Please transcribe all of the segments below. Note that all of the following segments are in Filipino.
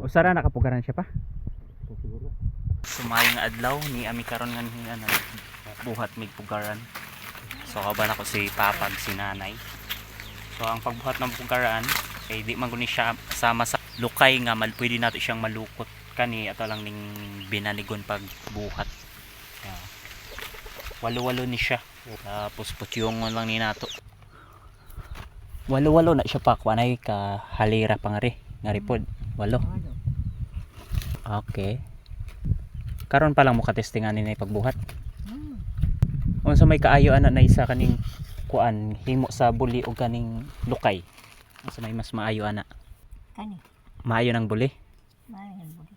Usara nakapugaran siya pa. Siguro. Sumayong adlaw ni ami karon nga ni ano buhat mig pugaran. So kaban ako si papag si nanay. So ang pagbuhat ng pugaran kay di man guni siya sama sa lukay nga pwede nato siyang malukot kani ato lang ning binanigon pagbuhat. Walo-walo ni siya. Tapos putyongon lang ni nato. Walo-walo na siya pa kuanay ka halira pangari ngari pod. Walo. Okay. Karon pa lang mo katestingan ni pagbuhat. Unsa may kaayo ana na isa kaning kuan himo sa buli o kaning lukay. Unsa may mas maayo ana? Kani. Maayo ng buli. Maayo ng buli.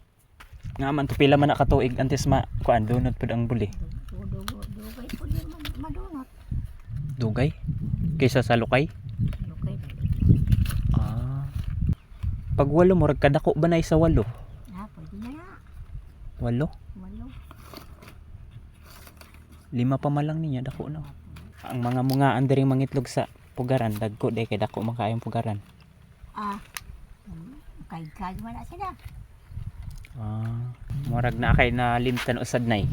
Nga man to pila man na katuig antes ma kuan dunot pud ang buli. Dugay po din madunot. Dugay kaysa sa lukay. Lukay dali. Pag walo mo kadako ba na sa walo? Pwede na na. Walo? Walo. 5 pa man lang niya dako no. Ang mga mungaan diri mangitlog sa pugaran dagko day kay dako man kaayong pugaran. Kay man na sila. Murag na kay na limtan usad nay.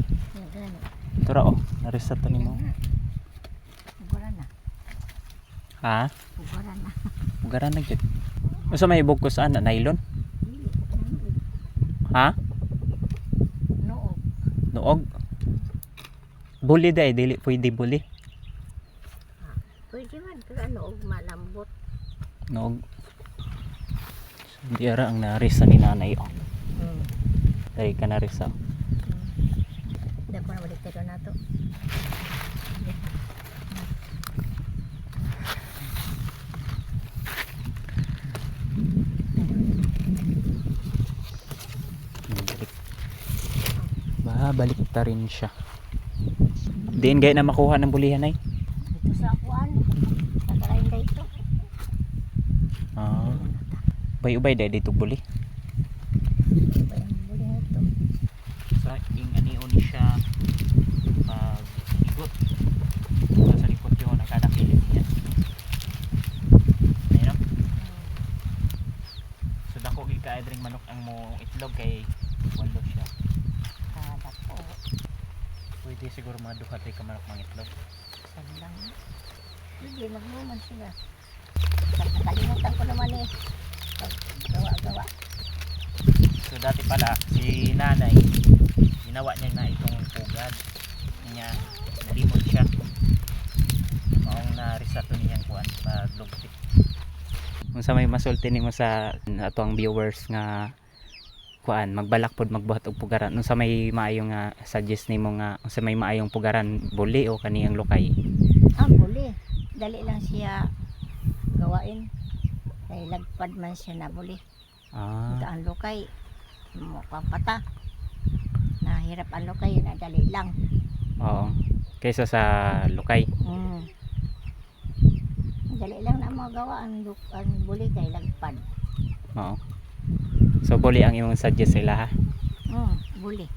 Tura narisat to nimo. Pugaran na. Ha? Pugaran na. Pugaran na gyud. Unsa may bugkos ana nylon? Ha? Noog. Noog? Buli day dili pwede buli. Pwede man pero noog malambot. Noog. So, di ara ang narisa ni nanay oh. Dari ka narisa. Dako na balik tayo na to. Balik ta rin siya. Diin gaya na makuha ng bulihan ay. Ito sa akuan. Tagarain ka ito. Bay-ubay dahil dito buli. Bayang buli na ito. Sa ing anion ni siya pag igot. Sa likod yung nagkadakilin niya. Ayun. So dako gid ka adring manok ang mo itlog kay walo siya. Dako. Pwede siguro maduhat ay ka manok mang itlog. Sanlang. Hindi nagmuman sila. Nakalimutan ko naman eh. Gawa-gawa. So dati pala si nanay ginawa niya na itong pugad niya nalimot siya maong na risato niyang kuan pag lugtik. Kung sa may masulti nimo sa atong viewers nga kuan magbalak pod magbuhat og pugaran unsa may maayong nga suggest nimo nga unsa may maayong pugaran buli o kaniyang lukay? Buli. Dali lang siya gawain. Kay lagpad man siya na buli. Ito ang lukay. Mukhang pata. Nahirap ang lukay. Nadali lang. Oo. Kaysa sa lukay. Dali lang na magawa ang buli kay lagpad. Oo. So buli ang imong suggest sila ha? Buli.